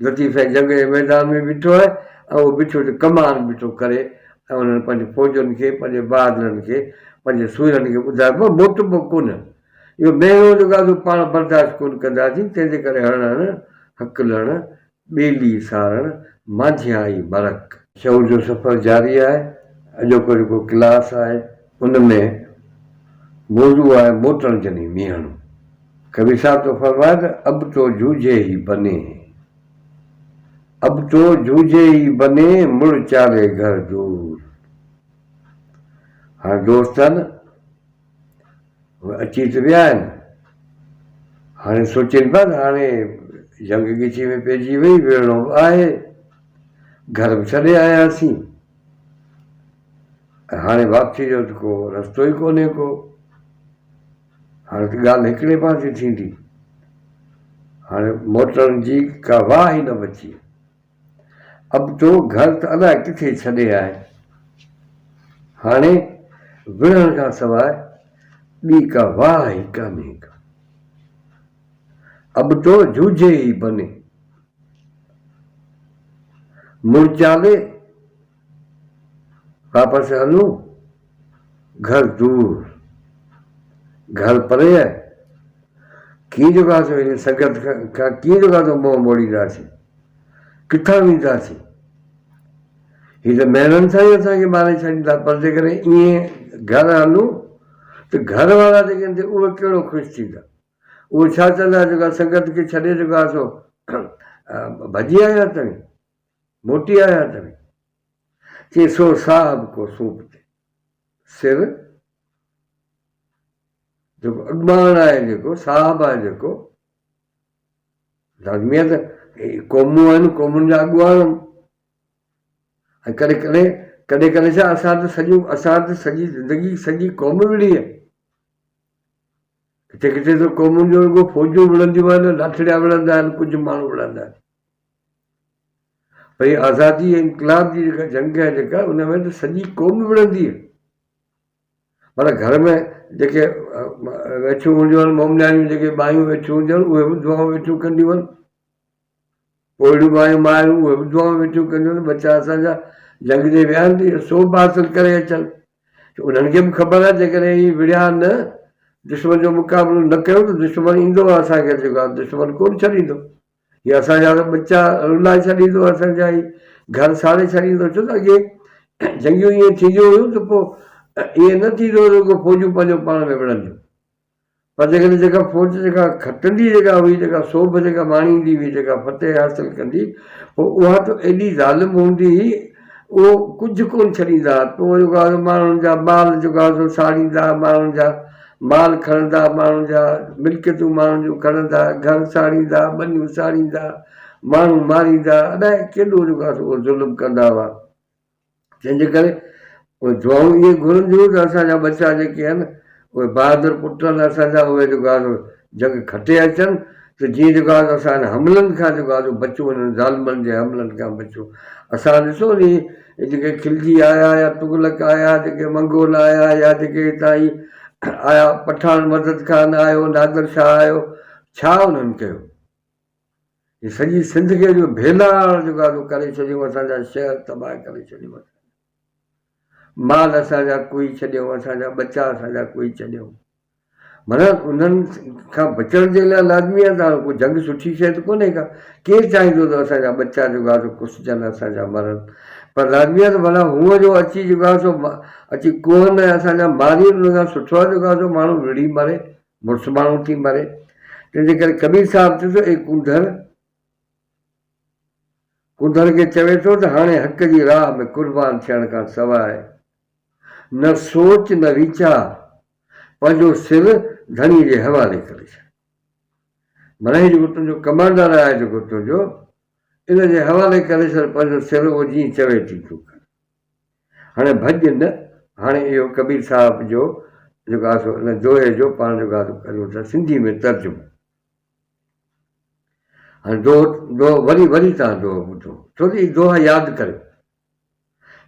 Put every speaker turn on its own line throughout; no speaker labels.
लतीफ़ जंग जे मैदान में बीठो आहे ऐं उहो बीठो कमान बीठो करे ऐं उन्हनि पंहिंजे फ़ौजुनि खे पंहिंजे बहादुरनि खे पंहिंजे सूरनि खे ॿुधाइबो मोटबो कोन इहो महिनो जेको आहे पाण बर्दाश्त कोन कंदासीं तंहिंजे करे हणणु हक़ लहणु ॿेली सारणु मांझियाई मरक शौर जो सफ़र जारी आहे अॼोको जेको क्लास आहे उन में मौज़ू आहे मोटण जनी मीहणो कबीर साहब तो फरमाए त अब तो जूझे ही बने अब तो जूझे ही बने मुड़ चाले घर दूर हाणे दोस्त आहिनि अची त विया आहिनि हाणे सोचनि पिया त हाणे जंग ॻिची में पइजी वई विहणो आहे घर बि छॾे आयासीं हाणे वापसी जो त को रस्तो ई कोन्हे को हाणे त ॻाल्हि हिकिड़े पासे थींदी हाणे मोटण जी का वाह ई न बची अब तो घर त अलाए किथे छॾे आहे हाणे विढ़ण खां सवाइ ॿी का वाह ई कान्हे का अब तो जूझे ही बने मुड़ चाले वापसि हलूं घर दूर घर परे आहे कीअं जेको आहे संगत खां कीअं जेको आहे मुंहुं मोड़ींदासीं किथां वेंदासीं हीअ त महिननि सां ई असांखे मारे छॾींदा पर जेकॾहिं ईअं घर हलूं त घर वारा जेके आहिनि उहे कहिड़ो ख़ुशि थींदा उहो छा चवंदा जेको आहे संगत खे छॾे जेको आहे सो भॼी आया अथई मोटी आया अथई चई सो साहब को सूप ते सिर जेको अॻुवान आहे जेको साहब आहे जेको लाज़मी आहे त क़ौमूं आहिनि क़ौमुनि जा अॻुवान ऐं कॾहिं कॾहिं कॾहिं कॾहिं छा असां त सॼी ज़िंदगी सॼी क़ौम विढ़ी आहे किथे किथे त क़ौमुनि जो रुॻो फ़ौजूं विढ़ंदियूं आहिनि लाठड़िया विढ़ंदा आहिनि कुझु माण्हू विढ़ंदा आहिनि भई आज़ादी ऐं इनकलाब जी जेका जंग आहे जेका उन में त सॼी क़ौम विढ़ंदी आहे माना घर में जेके वेठियूं हूंदियूं आहिनि मोमनियाणियूं जेके मायूं वेठियूं हूंदियूं आहिनि उहे बि दुआऊं वेठियूं कंदियूं आहिनि पोड़ियूं मायूं मायूं उहे बि दुआऊं वेठियूं कंदियूं आहिनि बच्चा असांजा जंग जे विया आहिनि सोभ हासिलु करे अचनि उन्हनि खे बि ख़बर आहे जेकॾहिं हीअ विढ़िया न दुश्मन जो मुक़ाबिलो न कयो त दुश्मन ईंदो आहे असांखे जेको आहे दुश्मन कोन छॾींदो हीअ असांजा त बच्चा रुलाए छॾींदो असांजा ई घर साड़े छॾींदो छो त अॻे जंगियूं ईअं थींदियूं हुयूं त पोइ ईअं न थींदो रुॻो फ़ौजूं पंहिंजो पाण में विढ़ंदियूं पर जेकॾहिं जेका फ़ौज जेका खटंदी जेका हुई जेका सोभ जेका माणींदी हुई जेका फतेह हासिलु कंदी पोइ उहा त एॾी ज़ालिम हूंदी हुई उहो कुझु कोन छॾींदा पोइ जेको आहे माण्हुनि जा माल जेको आहे सो साड़ींदा माण्हुनि जा माल खणंदा माण्हुनि जा मिल्कियतूं माण्हुनि जूं खणंदा घर साड़ींदा ॿनियूं साड़ींदा माण्हू मारींदा अलाए केॾो जेको आहे उहो ज़ुल्म कंदा हुआ जंहिंजे करे उहे दुआऊं इहे घुरंदियूं त असांजा बच्चा जेके आहिनि उहे बहादुर पुट आहिनि असांजा उहे जेको आहे जंग खटे अचनि त जीअं जेको आहे असां हमलनि खां जेको आहे बचूं हिननि ज़ालिमनि जे हमलनि खां बचूं असां ॾिसो नी जेके खिलजी आया या तुगलक आया जेके मंगोल आया या जेके हितां ई आया पठान मदद खान आयो नादर शाह आयो छा उन्हनि कयो हीअ सॼी सिंध खे जो भेलाड़ जेको आहे करे छॾियूं असांजा शहर तबाह करे छॾियूं माल असांजा कोई छॾियऊं असांजा बच्चा असांजा कोई छॾियऊं माना उन्हनि खां बचण जे लाइ लाज़मी आहे त कोई जंग सुठी शइ त कोन्हे का केरु चाहींदो त असांजा बच्चा जेको आहे कुसजनि असांजा मरनि पर लाज़मी आहे त भला हूअं जो अची जेको आहे सो अची कोन असांजा मारी हुन खां सुठो आहे जेको आहे सो माण्हू विढ़ी मरे मुड़ुसु माण्हू थी मरे तंहिंजे करे कबीर साहिबु चए थो ए कुंदर खे चवे थो त हाणे हक़ जी राह में क़ुर्बान थियण खां सवाइ न सोच न वीचार पंहिंजो सिर धणी जे हवाले करे छॾ माना हीअ जेको तुंहिंजो कमांडर आहे जेको तुंहिंजो इन जे हवाले करे छॾ पंहिंजो सिर उहो जीअं चवे थी तूं कर हाणे भॼ न हाणे इहो कबीर साहिब जो जेको आहे सो इन दोहे जो पाण जेको आहे करियूं था सिंधी में तर्जुमो हाणे दोहो वरी तव्हां दोहो ॿुधो छो त हीअ दोहा यादि करियो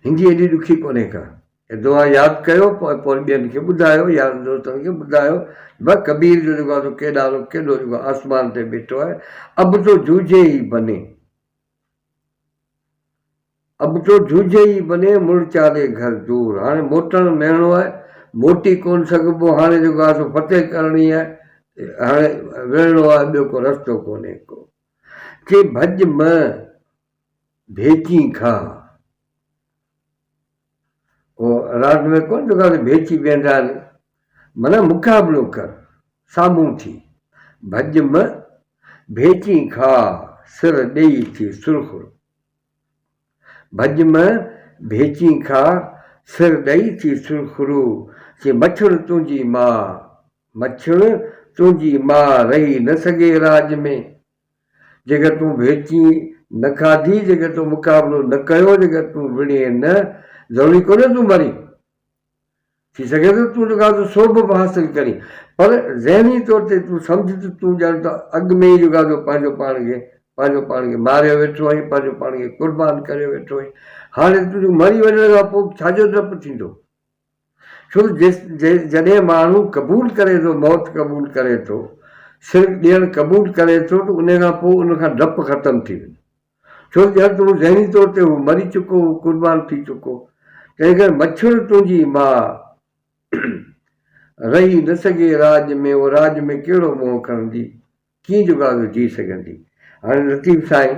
हिंदी एॾी ॾुखी कोन्हे का दोहा यादि कयो पोइ ॿियनि खे ॿुधायो यार दोस्तनि खे ॿुधायो बसि कबीर जो जेको आहे केॾो जेको आसमान ते बीठो आहे अब तो जूझे ई बने अब तो जूझे ही बने मुड़ चाले घर दूर। हाणे मोटण मेणो आहे, मोटी कोन सघिबो। हाणे जेको आहे सो फतेह करणी आहे, हाणे विढ़णो आहे, ॿियो को रस्तो कोन्हे को। के भॼ म भेची खा। उहो रात में कोन जेको आहे भेची वेंदा आहिनि, माना मुक़ाबिलो कर, साम्हूं थी। भॼ म भेची खा, सिर ॾेई थी सुरखुर। भॼ म भेची खा, सिर ॾेई थी सुरखुरू। चई मच्छर तुंहिंजी माउ, मच्छर तुंहिंजी माउ रही न सघे राज में। जेकर तूं भेची न खाधी, जेकर तूं मुक़ाबिलो न कयो, जेकर तूं विड़े न, ज़रूरी कोन्हे तूं मरी। थी सघे थो तूं जेको आहे सोभ बि हासिलु करी, पर ज़हनी तौर ते तूं सम्झ त तूं ॼण त अॻु में ई जेको आहे पंहिंजो पाण खे मारियो वेठो आहीं, पंहिंजो पाण खे क़ुर्बान करे वेठो आहीं। हाणे तुंहिंजो मरी वञण खां पोइ छाजो डपु थींदो? छो जॾहिं माण्हू क़बूल करे थो, मौत क़बूल करे थो, सिर ॾियणु क़बूल करे थो, त उन खां पोइ उनखां डपु ख़तमु थी वेंदो। छो ॼण तूं ज़हनी तौर ते हू मरी चुको, क़ुर्बान थी चुको। तंहिं करे मच्छर तुंहिंजी माउ रही न सघे राज में, उहो राज में कहिड़ो मोह खणंदी, कीअं जेको आहे जी सघंदी। हाणे लतीफ़ साईं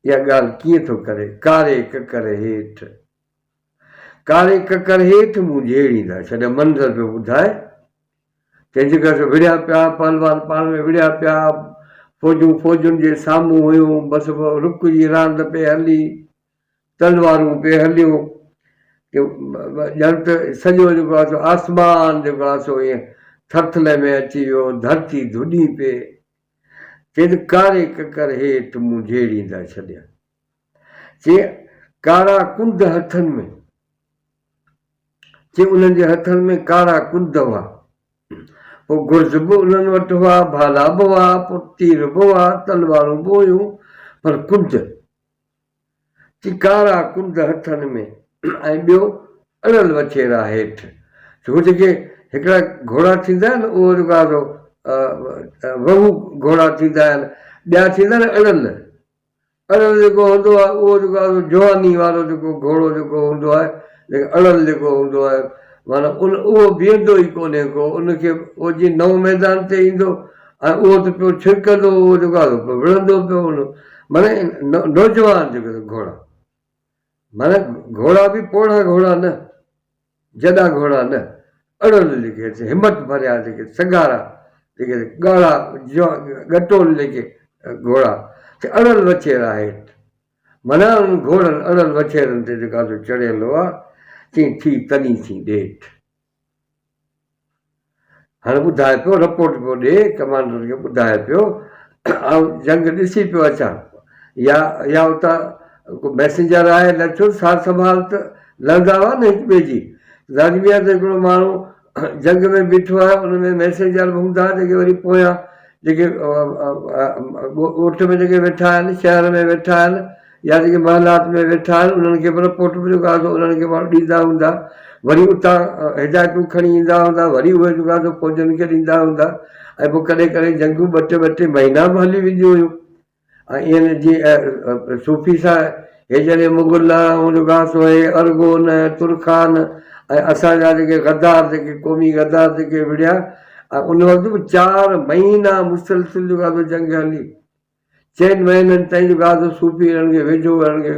इहा ॻाल्हि कीअं थो करे? कारे ककर हेठि, कारे ककर हेठि मूं जहिड़ींदा, छॾा मंज़र पियो ॿुधाए। तंहिंजे करे विड़िया पिया पहलवान, पाण में विड़िया पिया, फौजुनि जे साम्हूं हुयूं, बसि रुक जी रांदि पे हली, तलवारूं पे हलियूं, ॼण त सॼो जेको आहे सो आसमान जेको आहे सो ईअं थरथले में अची वियो, धरती धुॾी पे। चई कारे ककर हेठि मूं जहिड़ींदा छॾिया। चई कारा कुंद हथनि में, चई उन्हनि जे हथनि में कारा कुंद हुआ। पोइ गुर्ज़ बि उन्हनि वटि हुआ, भाला बि हुआ, पोइ तीर बि हुआ, तलवारूं बि हुयूं, पर कुंद, चई कारा कुंद हथनि में, ऐं ॿियो अड़ल वछेरा हेठि। छो जेके हिकिड़ा घोड़ा थींदा आहिनि, उहो जेको आहे सो वहू घोड़ा थींदा आहिनि, ॿिया थींदा आहिनि अड़ल। अड़ल जेको हूंदो आहे उहो जेको आहे जवानी वारो जेको घोड़ो जेको हूंदो आहे, अड़ल जेको हूंदो आहे, माना उहो बीहंदो ई कोन्हे को, उनखे उहो जीअं नओं मैदान ते ईंदो ऐं उहो त पियो छिड़कंदो, उहो जेको आहे विढ़ंदो पियो हुन, माना नौजवान जेको घोड़ा, माना घोड़ा बि पोढ़ा घोड़ा न, जॾा घोड़ा न, अड़ल जेके हिमत भरिया, जेके सगारा, जेके ॻाढ़ा गटोल जेके घोड़ा, अड़ल वछेरा हेठि। माना उन घोड़नि अड़ल वछेरनि ते जेका चढ़ियल हुआ। चई थी तॾहिं थी ॾेठि। हाणे ॿुधाए पियो, रिपोर्ट पियो ॾे, कमांडर खे ॿुधाए पियो, ऐं जंग ॾिसी पियो अचां, या उतां को मैसेंजर आहे लथो, सार संभाल त लहंदा हुआ न हिक ॿिए जी। लाज़मी आहे त हिकिड़ो माण्हू जंग में बीठो आहे, उन में मैसेंजर बि हूंदा, जेके वरी पोयां जेके ॻोठ में जेके वेठा आहिनि, शहर में वेठा आहिनि, या जेके महलात में वेठा आहिनि, उन्हनि खे बि रिपोर्ट बि जेको आहे उन्हनि खे माण्हू ॾींदा हूंदा। वरी उतां हिदायतूं खणी ईंदा हूंदा, वरी उहे जेको आहे फौजनि खे ॾींदा हूंदा। ऐं पोइ कॾहिं कॾहिं जंगूं ॿ टे महीना बि हली वेंदियूं हुयूं। ऐं ईअं जीअं सूफ़ी सां हे जॾहिं मुगल ऐं जेको आहे सो हे अरगोन, तुरखान ऐं असांजा जेके गद्दार, जेके क़ौमी गद्दार जेके विड़िया, ऐं उन वक़्तु बि 4 महीना मुसलसिल जेको आहे जंग हली। 4 महीननि ताईं जेको आहे सूफ़ी हिननि खे वेझो, हिननि खे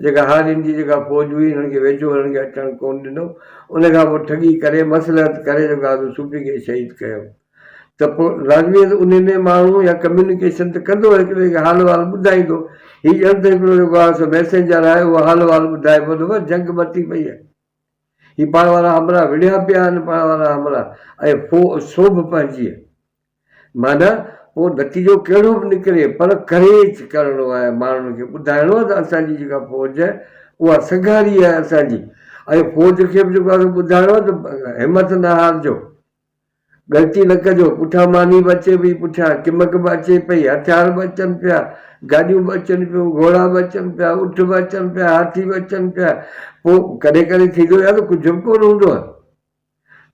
जेका हारियुनि जी जेका फ़ौज हुई, हिननि खे वेझो हिननि खे अचणु कोन ॾिनो। उन खां पोइ ठगी करे, मसलहत करे जेको आहे सूफ़ी खे शहीद कयो। त पोइ लाज़मी उन में माण्हू या कम्यूनिकेशन त कंदो, हिक ॿिए खे हाल वाल ॿुधाईंदो। हीअ ॼण त हिकिड़ो जेको आहे सो मैसेंजर आहे, उहो हाल वाल ॿुधाए पियो त जंग मटी पई आहे, हीअ पाण वारा हमला विड़िया पिया आहिनि, पाण वारा हमला, ऐं सोभ पंहिंजी आहे। माना पोइ नतीजो कहिड़ो बि निकिरे, पर करेज करिणो आहे, माण्हुनि खे ॿुधाइणो आहे त असांजी जेका फ़ौज आहे उहा सगारी आहे असांजी। ऐं फ़ौज खे बि जेको आहे ॿुधाइणो आहे त हिमत न हारजो, ग़लती न कजो। पुठियां मानी बि अचे पई, पुठियां किमक बि अचे पई, हथियार बि अचनि पिया, गाॾियूं बि अचनि पियूं, घोड़ा बि अचनि पिया, ऊठ बि अचनि पिया, हाथी बि अचनि पिया। पोइ कॾहिं कॾहिं थींदो आहे त कुझु बि कोन हूंदो आहे,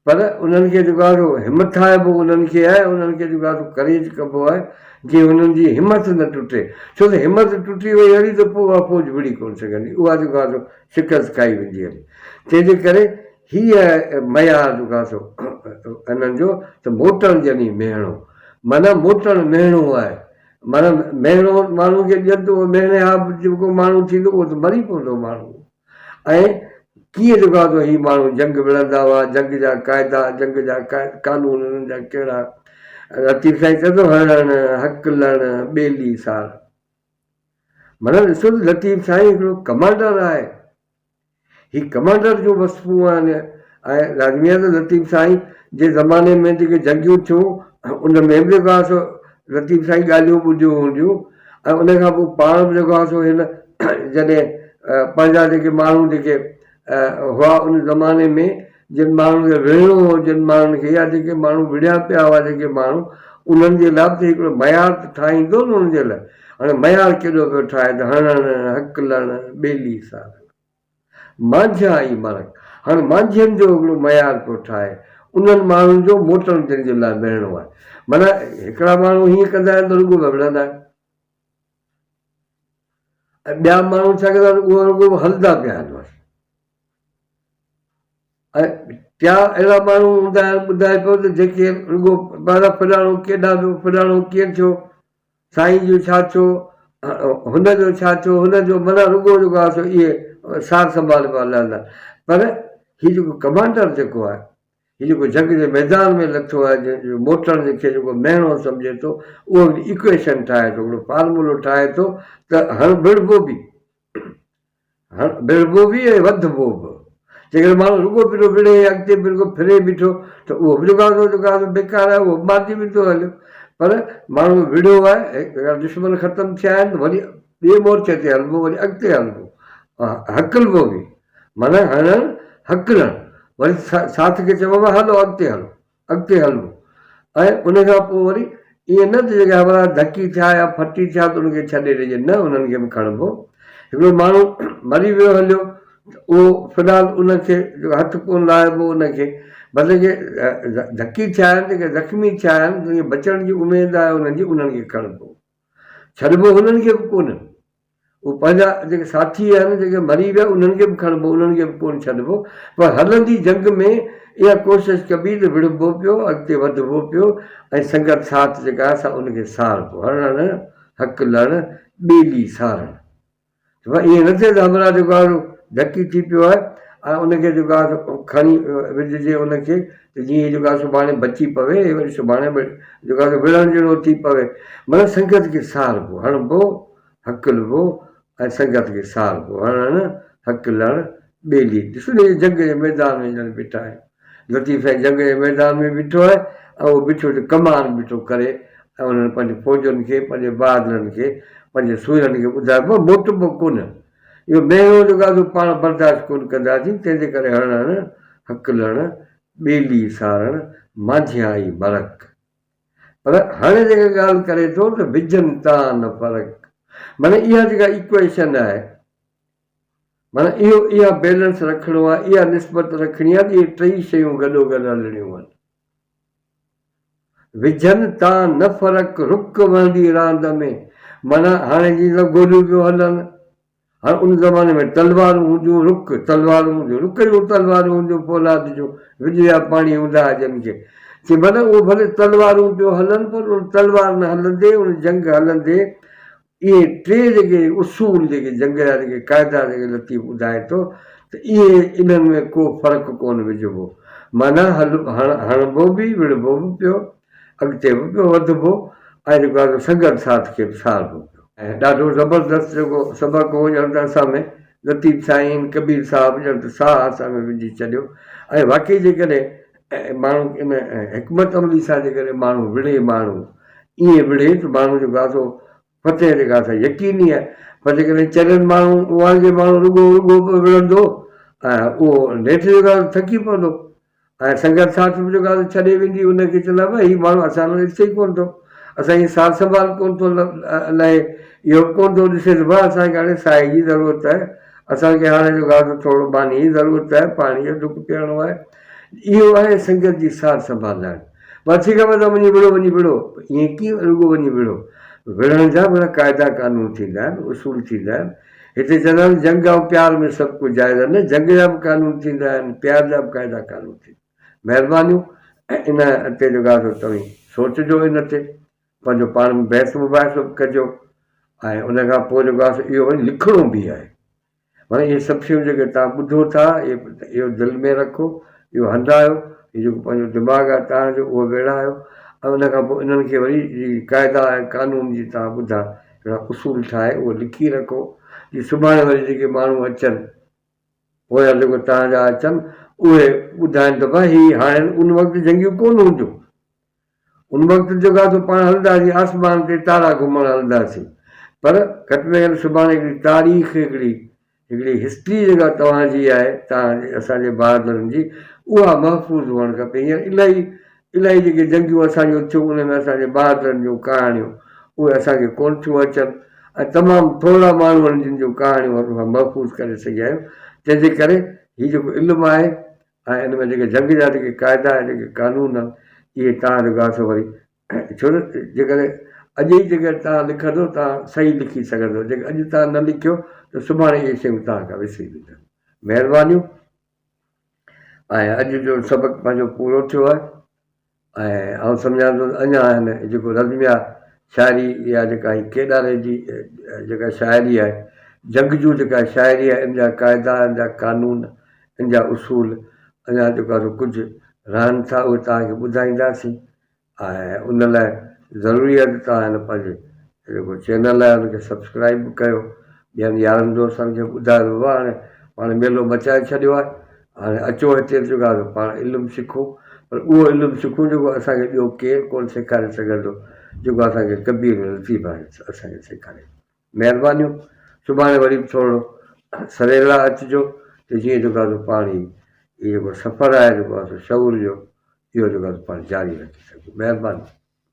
पर उन्हनि खे जेको आहे सो हिमत ठाहिबो उन्हनि खे आहे, उन्हनि खे जेको आहे सो करेज कबो आहे जीअं हुननि जी हिमत न टुटे, छो त हिमत टुटी वई अहिड़ी त पोइ उहा फौज विड़ी कोन सघंदी, उहा जेको आहे सो शिकस्त खाई वेंदी हली। तंहिंजे करे हीअ मयार जेको आहे सो हिननि जो त मोटणु जनी मेहणो, माना मोटणु मेहणो आहे, माना मेहणो माण्हू खे ॾियनि त उहो मेहणे हा जेको माण्हू थींदो उहो त मरी पवंदो माण्हू। ऐं कीअं जेको आहे सो हीअ माण्हू जंग विढ़ंदा हुआ, जंग जा क़ाइदा, जंग जा कानून हुननि जा कहिड़ा, लतीफ़ साईं चए थो हणणु हकलणु ॿेली सार, माना ॾिसो त लतीफ़ साईं हिकिड़ो कमांडर आहे, हीअ कमांडर जूं वस्तूं आहिनि। ऐं लाज़मी आहे त लतीफ़ साईं जे ज़माने में जेके जंगियूं थियूं उन में बि जेको आहे सो लतीफ़ साईं ॻाल्हियूं ॿुधियूं हूंदियूं, ऐं उन खां पोइ पाण बि जेको आहे सो हिन जॾहिं पंहिंजा जेके माण्हू जेके हुआ उन ज़माने में जिन माण्हुनि खे विढ़णो हो, जिन माण्हुनि खे या जेके माण्हू विढ़िया पिया हुआ जेके माण्हू, उन्हनि जे लाइ त हिकिड़ो मयार त ठाहींदो न उन्हनि जे लाइ। हाणे मयार केॾो पियो ठाहे त हणणु हकलणु ॿेली सार, मांझा आई मरक, हाणे मांझियुनि जो हिकिड़ो मयार पियो ठाहे, उन्हनि माण्हुनि जो मोटण जंहिंजे लाइ विढ़णो आहे। माना हिकिड़ा माण्हू हीअं कंदा आहिनि त रुॻो विढ़ंदा आहिनि, ऐं ॿिया माण्हू छा कंदा आहिनि उहो रुॻो हलंदा पिया आहिनि बसि। ऐं ॿिया अहिड़ा माण्हू हूंदा आहिनि ॿुधाए पियो त जेके रुॻो ॿाहिरां फलाणो केॾां वियो, फलाणो कीअं थियो, साईं जो छा थियो, हुनजो छा थियो, हुनजो माना रुॻो जेको आहे सो इहे सार संभाल पिया हलंदा। पर हीउ जेको कमांडर जेको आहे, हीउ जेको जंग जे मैदान में लथो आहे, जंहिंजो मोटण खे जेको मेहणो सम्झे थो, उहो इक्वेशन ठाहे थो, हिकिड़ो फार्मूलो ठाहे थो त हण विढ़बो बि, विढ़बो बि ऐं वधबो बि। जेकर माण्हू रुॻो पियो विढ़े अॻिते बि रुॻो फिरे बीठो त उहो बि जेको आहे बेकार आहे, उहो मारिजी बि थो हलियो। पर माण्हू विढ़ियो आहे, दुश्मन ख़तमु थिया आहिनि, वरी ॿिए मोर्चे ते हलिबो, वरी अॻिते हलिबो, हकलबो बि, माना हणणु हकलणु, वरी साथ खे चइबो आहे हलो अॻिते हलो, अॻिते हलिबो। ऐं उन खां पोइ वरी ईअं न त जेके हवा धकी थिया या फटी थिया त उनखे छॾे ॾिजे, न, उन्हनि खे बि खणिबो। हिकिड़ो माण्हू मरी वियो हलियो, उहो फ़िलहाल उनखे हथु कोन लाहिबो, उनखे भले के धकी थिया आहिनि, जेके ज़ख़्मी थिया आहिनि, जंहिंखे बचण जी उमेदु आहे उन्हनि जी, उन्हनि खे खणिबो, छॾिबो हुननि खे बि कोन, उहे पंहिंजा जेके साथी आहिनि जेके मरी विया उन्हनि खे बि खणिबो, उन्हनि खे बि कोन छॾिबो। पर हलंदी जंग में इहा कोशिशि कबी त विढ़बो पियो, अॻिते वधिबो पियो, ऐं संगत साथ जेका आहे असां उनखे सारबो, हणणु हकलणु ॿेली सारणु। भई ईअं न थिए त हमरा जेको आहे धकी थी पियो आहे ऐं उनखे जेको आहे खणी विझिजे उनखे, त जीअं जेको आहे सुभाणे बची पवे, वरी सुभाणे जेको आहे विढ़ण जहिड़ो थी पवे। माना संगत खे सारबो, हणिबो हकलबो ऐं संगत खे सारबो, हणणु हकलणु ॿेली। ॾिसो न जंग जे मैदान में ॼण बीठा आहिनि, लतीफ़ साईं जंग जे मैदान में बीठो आहे, ऐं उहो बीठो त कमान बीठो करे, ऐं उन्हनि पंहिंजे फ़ौजनि खे, पंहिंजे बहादुरनि खे, पंहिंजे सूरनि खे ॿुधाइबो मोटबो कोन, इहो मेहणो जेको आहे पाण बर्दाश्त कोन कंदासीं, तंहिंजे करे हणणु हकलणु ॿेली सारणु मांझियाई मरक। पर हाणे जेका ॻाल्हि करे थो त विझनि तां न फ़र्क़ु, माना इहा जेका इक्वेशन आहे, माना इहा बैलेंस रखिणो आहे, इहा निस्बत रखणी आहे, इहे टई शयूं गॾो गॾु हलणियूं आहिनि। विझनि तां न फ़र्क़ु रुक वहंदी रांद में, माना हाणे जीअं गोलियूं पियूं हलनि, हाणे उन ज़माने में तलवारूं हूंदियूं, रुक तलवारूं हूंदियूं, रुक जूं तलवारूं हूंदियूं, फौलाद जूं विझिया पाणी हूंदा हुआ जंहिंखे चई, माना उहो भले तलवारूं पियो हलनि, पर उन तलवार न हलंदे, उन जंग हलंदे इहे टे जेके उसूल जेके जंग जा जेके क़ाइदा जेके लतीफ़ ॿुधाए थो, त इहे इन्हनि में को फ़र्क़ु कोन विझिबो, माना हणिबो बि, विढ़बो बि पियो, अॻिते बि पियो वधिबो, ऐं जेको आहे संगत साथ खे बि सारबो पियो। ऐं ॾाढो ज़बरदस्त जेको सबक़ु हो ॼण त असां में लतीफ़ साईं कबीर साहिबु ॼण त साह असां में विझी छॾियो। ऐं वाक़ई जेकॾहिं माण्हू इन हिकमत अमली सां जेकॾहिं माण्हू विढ़े, माण्हू ईअं विढ़े त माण्हू जेको आहे सो फतेह जेका आहे यकीनी आहे। पर जेकॾहिं चङनि माण्हू वांगुरु माण्हू रुॻो विढ़ंदो ऐं उहो नेठि जेको आहे थकी पवंदो, ऐं संगत साथ बि जेको आहे छॾे वेंदी, उनखे चवंदा भई हीउ माण्हू असां ॾिसे ई कोन थो, असांजी सार संभाल कोन थो लाहे, इहो कोन थो ॾिसे त भाउ असांखे हाणे साए जी ज़रूरत आहे, असांखे हाणे जेको आहे थोरो पाणी जी ज़रूरत आहे, पाणी जो डुक पीअणो आहे, इहो आहे संगत जी सार संभालणु। वठी ख़बर त वञी विढ़ो ईअं कीअं रुॻो वञी विढ़ण जा माना क़ाइदा कानून थींदा आहिनि, उसूल थींदा आहिनि। हिते चवंदा आहिनि जंग ऐं प्यार में सभु कुझु जाइज़ आहे। न, जंग जा बि कानून थींदा आहिनि, प्यार जा बि क़ाइदा कानून थींदा आहिनि। महिरबानियूं। ऐं इन ते जेका तव्हीं सोचिजो, इन ते पंहिंजो पाण में बहस मुबाहिसो कजो। ऐं उन खां पोइ जेको आहे इहो वरी लिखिणो बि आहे। माना इहे सभु शयूं जेके तव्हां ॿुधो था, इहो दिलि में रखो, इहो हंधायो। इहो जेको पंहिंजो दिमाग़ु आहे तव्हांजो उहो वेड़ायो। ऐं उन खां पोइ इन्हनि खे वरी क़ाइदा ऐं कानून जी तव्हां ॿुधा हिकिड़ा उसूल ठाहे उहो लिखी रखो। जी सुभाणे वरी जेके माण्हू अचनि पोयां जेको तव्हांजा अचनि उहे ॿुधाइनि त भाई हीअ हाणे उन वक़्तु जंगियूं कोन हूंदियूं। उन वक़्तु जेका पाण हलंदासीं आसमान ते तारा घुमणु हलंदासीं, पर घटि में घटि सुभाणे हिकिड़ी तारीख़, हिकिड़ी हिस्ट्री जेका तव्हांजी आहे, असांजे बहादुरनि जी, उहा महफ़ूज़ हुअणु खपे। हींअर इलाही जेके जंगियूं असांजूं थियूं उन में असांजे बहादुरनि जूं कहाणियूं उहे असांखे कोन थियूं अचनि। ऐं तमामु थोरा माण्हू आहिनि जिन जूं कहाणियूं असां महफ़ूज़ करे सघिया आहियूं। तंहिंजे करे हीउ जेको इल्मु आहे ऐं इन में जेके जंग जा जेके क़ाइदा ऐं जेके कानून आहिनि इहे तव्हां जेको आहे सो वरी छो न जेकॾहिं अॼु ई जेकर तव्हां लिखंदो तव्हां सही लिखी सघंदो। जेके अॼु तव्हां न लिखियो त सुभाणे इहे शयूं तव्हां खां विसरी वेंदियूं। महिरबानियूं। ऐं अॼु जो सबक़ु पंहिंजो पूरो थियो आहे। ऐं आउं सम्झां थो अञा हिन जेको रज़्मिया शाइरी इहा जेका केॾारे जी जेका शाइरी आहे, जंग जूं जेका शाइरी आहे, इन जा क़ाइदा, इन जा कानून, इन जा उसूल अञा जेको आहे कुझु रहनि था उहे तव्हांखे ॿुधाईंदासीं। ऐं उन लाइ ज़रूरी आहे त तव्हां हिन पंहिंजे जेको चैनल आहे उनखे सब्सक्राइब बि कयो। ॿियनि यारनि दोस्तनि खे ॿुधायो बाबा हाणे पाण मेलो मचाए छॾियो आहे, हाणे अचो हिते जेको आहे पाण इल्मु सिखूं। पर उहो इल्मु सिखूं जेको असांखे ॿियो केरु कोन सेखारे सघंदो, जेको असांखे कबीर लतीफ़ आहे असांखे सेखारे। महिरबानियूं। सुभाणे वरी बि थोरो सवेला अचिजो त जीअं जेको आहे पाण ई इहो जेको सफ़र आहे जेको आहे शऊर जो इहो जेको आहे पाण जारी रखी सघूं। महिरबानी।